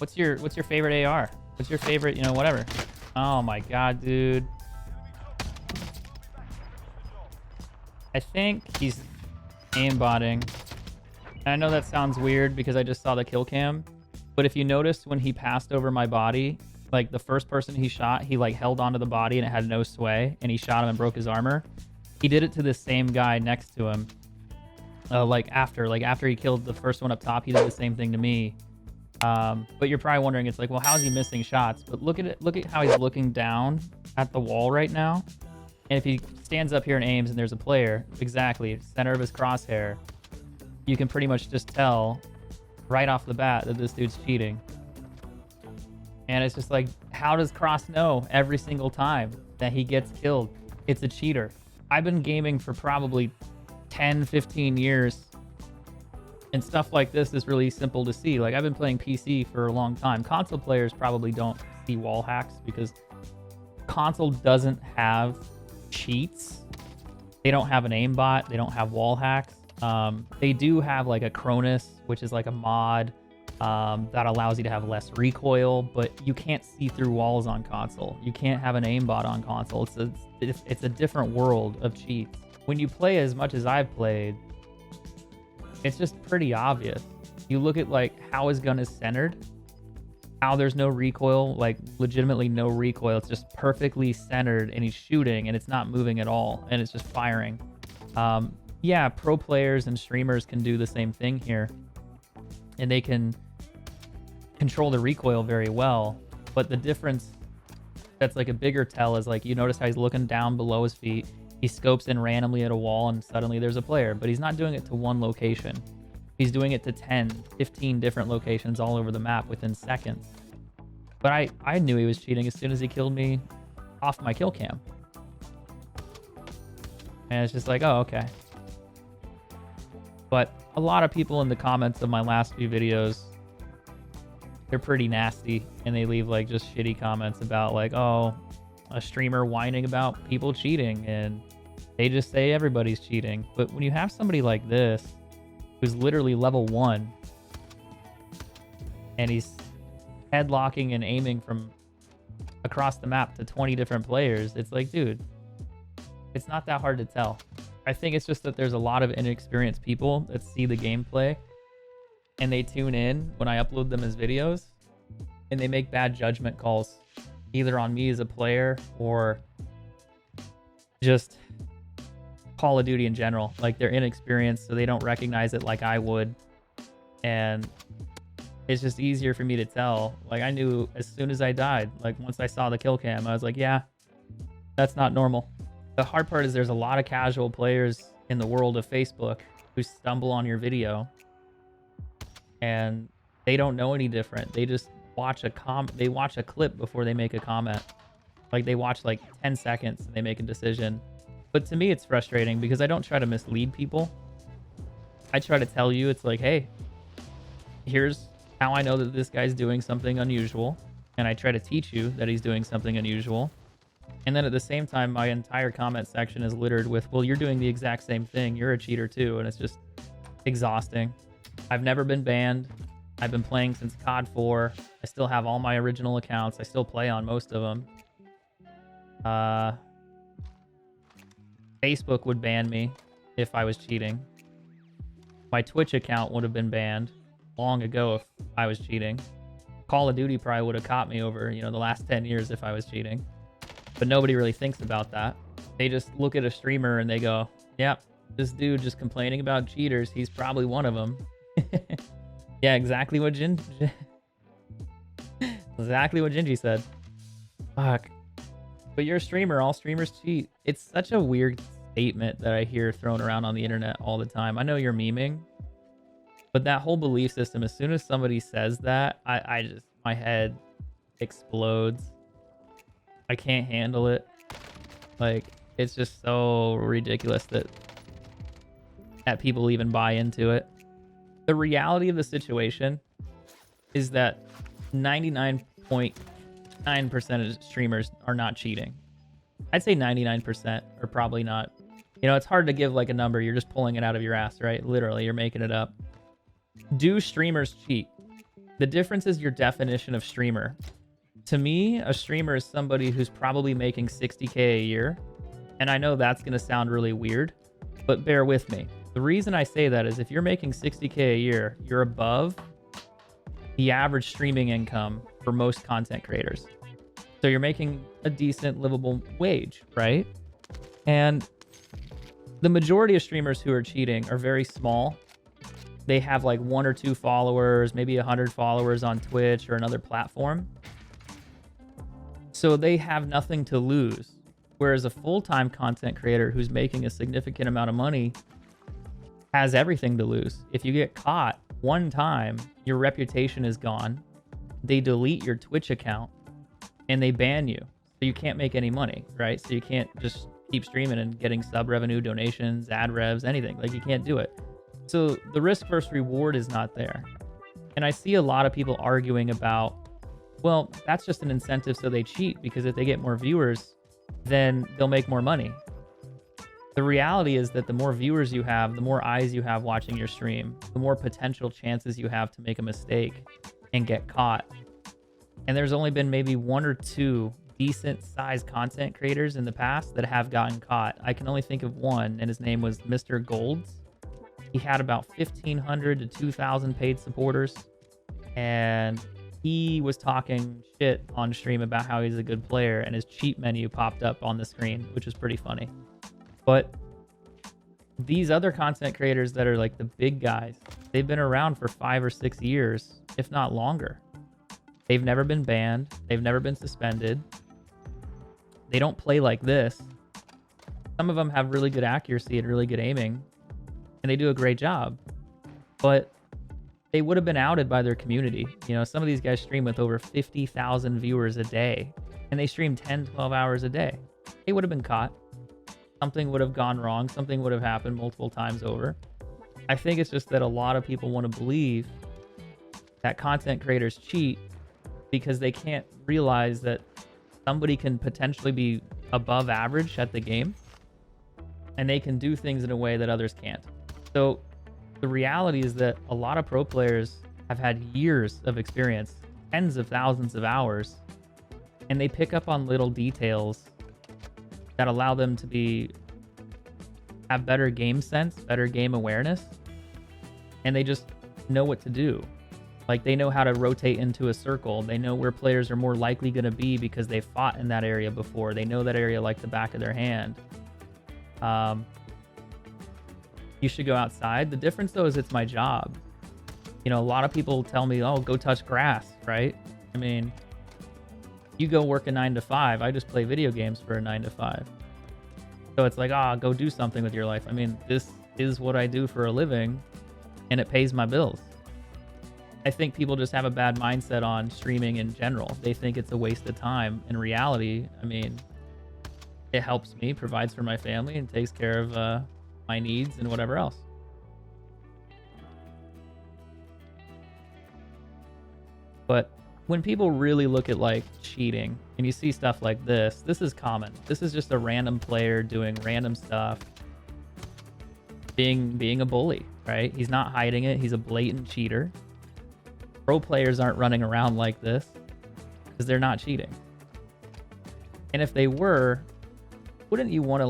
What's your favorite AR? What's your favorite, you know, whatever. Oh my god, dude. I think he's aimbotting. And I know that sounds weird because I just saw the kill cam, but if you noticed when he passed over my body, like the first person he shot, he like held onto the body and it had no sway, and he shot him and broke his armor. He did it to the same guy next to him. After he killed the first one up top, he did the same thing to me. But you're probably wondering, it's like, well, how is he missing shots? But look at it. Look at how he's looking down at the wall right now. And if he stands up here and aims and there's a player, exactly, center of his crosshair, you can pretty much just tell right off the bat that this dude's cheating. And it's just like, how does Kross know every single time that he gets killed? It's a cheater. I've been gaming for probably 10, 15 years. And stuff like this is really simple to see. Like, I've been playing PC for a long time. Console players probably don't see wall hacks because console doesn't have cheats. They don't have an aimbot. They don't have wall hacks. They do have like a Kross, which is like a mod that allows you to have less recoil, but you can't see through walls on console. You can't have an aimbot on console. It's a different world of cheats. When you play as much as I've played, it's just pretty obvious. You look at like how his gun is centered, how there's no recoil, like legitimately no recoil. It's just perfectly centered and he's shooting and it's not moving at all and it's just firing. Yeah, pro players and streamers can do the same thing here and they can control the recoil very well. But the difference that's like a bigger tell is like, you notice how he's looking down below his feet. He scopes in randomly at a wall and suddenly there's a player, but he's not doing it to one location. He's doing it to 10, 15 different locations all over the map within seconds. But I knew he was cheating as soon as he killed me off my kill cam. And it's just like, oh, okay. But a lot of people in the comments of my last few videos, they're pretty nasty and they leave like just shitty comments about like, oh, a streamer whining about people cheating and they just say everybody's cheating. But when you have somebody like this who's literally level 1 and he's headlocking and aiming from across the map to 20 different players, it's like, dude, it's not that hard to tell. I think it's just that there's a lot of inexperienced people that see the gameplay and they tune in when I upload them as videos and they make bad judgment calls either on me as a player or just Call of Duty in general. Like, they're inexperienced, so they don't recognize it like I would. And it's just easier for me to tell. Like, I knew as soon as I died, like once I saw the kill cam, I was like, yeah, that's not normal. The hard part is there's a lot of casual players in the world of Facebook who stumble on your video and they don't know any different. They just watch a clip before they make a comment. Like, they watch like 10 seconds and they make a decision. But to me, it's frustrating because I don't try to mislead people. I try to tell you, it's like, hey, here's how I know that this guy's doing something unusual. And I try to teach you that he's doing something unusual. And then at the same time, my entire comment section is littered with, well, you're doing the exact same thing. You're a cheater too. And it's just exhausting. I've never been banned. I've been playing since COD 4. I still have all my original accounts. I still play on most of them. Facebook would ban me if I was cheating. My Twitch account would have been banned long ago if I was cheating. Call of Duty probably would have caught me over, you know, the last 10 years if I was cheating. But nobody really thinks about that. They just look at a streamer and they go, yep, this dude just complaining about cheaters. He's probably one of them. Yeah, exactly what Gingy said. Fuck. But you're a streamer. All streamers cheat. It's such a weird statement that I hear thrown around on the internet all the time. I know you're memeing, but that whole belief system, as soon as somebody says that, I just, my head explodes. I can't handle it. Like, it's just so ridiculous that people even buy into it. The reality of the situation is that 99.9% of streamers are not cheating. I'd say 99% are probably not. You know, it's hard to give like a number. You're just pulling it out of your ass, right? Literally, you're making it up. Do streamers cheat? The difference is your definition of streamer. To me, a streamer is somebody who's probably making 60K a year. And I know that's going to sound really weird, but bear with me. The reason I say that is if you're making 60K a year, you're above the average streaming income for most content creators. So you're making a decent livable wage, right? And the majority of streamers who are cheating are very small. They have like 1 or 2 followers, maybe 100 followers on Twitch or another platform. So they have nothing to lose. Whereas a full-time content creator who's making a significant amount of money has everything to lose. If you get caught one time, your reputation is gone. They delete your Twitch account and they ban you. So you can't make any money, right? So you can't just keep streaming and getting sub revenue, donations, ad revs, anything. Like you can't do it. So the risk versus reward is not there. And I see a lot of people arguing about, well, that's just an incentive so they cheat, because if they get more viewers, then they'll make more money. The reality is that the more viewers you have, the more eyes you have watching your stream, the more potential chances you have to make a mistake and get caught. And there's only been maybe 1 or 2 decent sized content creators in the past that have gotten caught. I can only think of one, and his name was Mr. Golds. He had about 1,500 to 2,000 paid supporters, and he was talking shit on stream about how he's a good player, and his cheat menu popped up on the screen, which is pretty funny. But these other content creators that are like the big guys, they've been around for 5 or 6 years, if not longer. They've never been banned. They've never been suspended. They don't play like this. Some of them have really good accuracy and really good aiming, and they do a great job. But they would have been outed by their community. You know, some of these guys stream with over 50,000 viewers a day, and they stream 10, 12 hours a day. They would have been caught. Something would have gone wrong. Something would have happened multiple times over. I think it's just that a lot of people want to believe that content creators cheat because they can't realize that somebody can potentially be above average at the game, and they can do things in a way that others can't. So the reality is that a lot of pro players have had years of experience, tens of thousands of hours, and they pick up on little details that allow them to have better game sense, better game awareness, and they just know what to do. Like, they know how to rotate into a circle. They know where players are more likely going to be because they fought in that area before. They know that area like the back of their hand. You should go outside. The difference, though, is it's my job. You know, a lot of people tell me, oh, go touch grass, right? I mean, you go work a 9 to 5. I just play video games for a 9 to 5. So it's like, go do something with your life. I mean, this is what I do for a living, and it pays my bills. I think people just have a bad mindset on streaming in general. They think it's a waste of time. In reality, I mean, it helps me, provides for my family, and takes care of my needs and whatever else. But when people really look at like cheating and you see stuff like this is common. This is just a random player doing random stuff, being a bully, right? He's not hiding it. He's a blatant cheater. Pro players aren't running around like this because they're not cheating. And if they were, wouldn't you want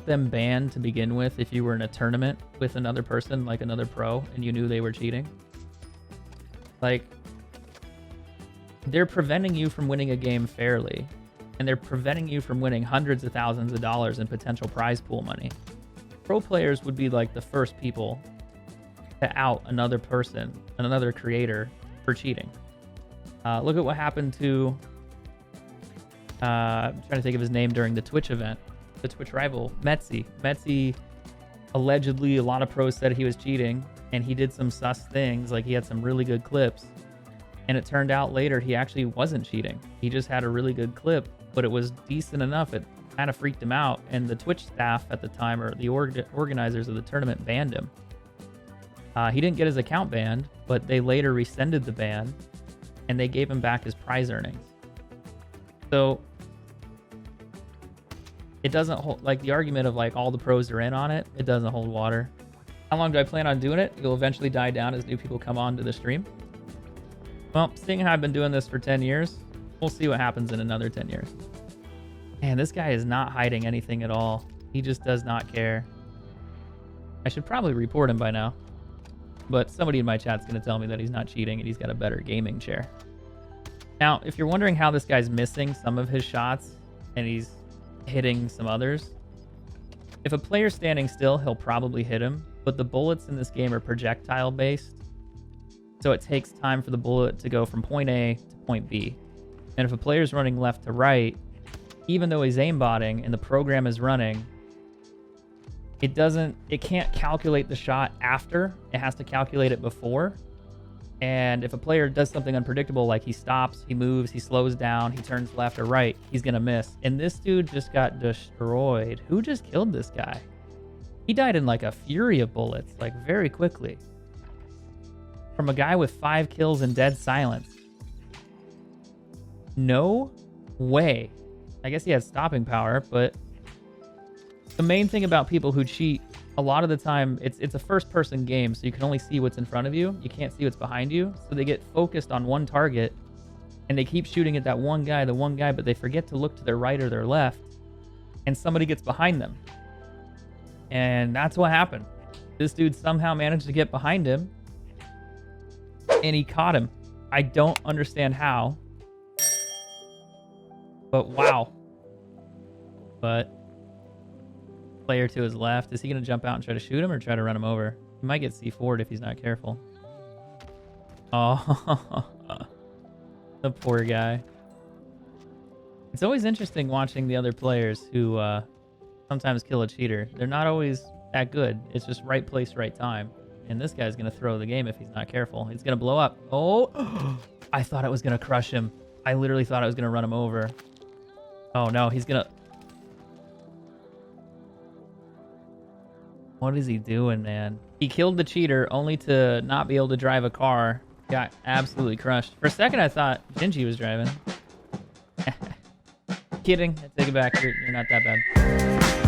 them banned to begin with if you were in a tournament with another person, like another pro, and you knew they were cheating? Like, they're preventing you from winning a game fairly, and they're preventing you from winning hundreds of thousands of dollars in potential prize pool money. Pro players would be like the first people to out another person, another creator, for cheating. Look at what happened to, I'm trying to think of his name during the Twitch event, the Twitch rival, Metzi. Metzi, allegedly, a lot of pros said he was cheating, and he did some sus things, like he had some really good clips, and it turned out later he actually wasn't cheating. He just had a really good clip, but it was decent enough. It kind of freaked him out, and the Twitch staff at the time, or the organizers of the tournament, banned him. He didn't get his account banned, but they later rescinded the ban, and they gave him back his prize earnings. So it doesn't hold, like the argument of like all the pros are in on it, it doesn't hold water. How long do I plan on doing it? It'll eventually die down as new people come on to the stream. Well, seeing how I've been doing this for 10 years, we'll see what happens in another 10 years. Man, this guy is not hiding anything at all. He just does not care. I should probably report him by now. But somebody in my chat's going to tell me that he's not cheating and he's got a better gaming chair. Now, if you're wondering how this guy's missing some of his shots and he's hitting some others, if a player's standing still, he'll probably hit him. But the bullets in this game are projectile based. So it takes time for the bullet to go from point A to point B. And if a player's running left to right, even though he's aimbotting and the program is running, it can't calculate the shot after. It has to calculate it before. And if a player does something unpredictable, like he stops, he moves, he slows down, he turns left or right, he's gonna miss. And this dude just got destroyed. Who just killed this guy? He died in like a fury of bullets, like very quickly. From a guy with 5 kills and dead silence. No way. I guess he has stopping power, but the main thing about people who cheat, a lot of the time, it's a first-person game, so you can only see what's in front of you. You can't see what's behind you, so they get focused on one target, and they keep shooting at that one guy, but they forget to look to their right or their left, and somebody gets behind them. And that's what happened. This dude somehow managed to get behind him, and he caught him. I don't understand how, but wow. But player to his left, is he going to jump out and try to shoot him or try to run him over? He might get C4'd if he's not careful. Oh, the poor guy. It's always interesting watching the other players who sometimes kill a cheater. They're not always that good. It's just right place, right time. And this guy's going to throw the game if he's not careful. He's going to blow up. Oh, I thought it was going to crush him. I literally thought I was going to run him over. Oh, no, he's going to... What is he doing, man? He killed the cheater only to not be able to drive a car. Got absolutely crushed. For a second, I thought Gingy was driving. Kidding. I take it back. You're not that bad.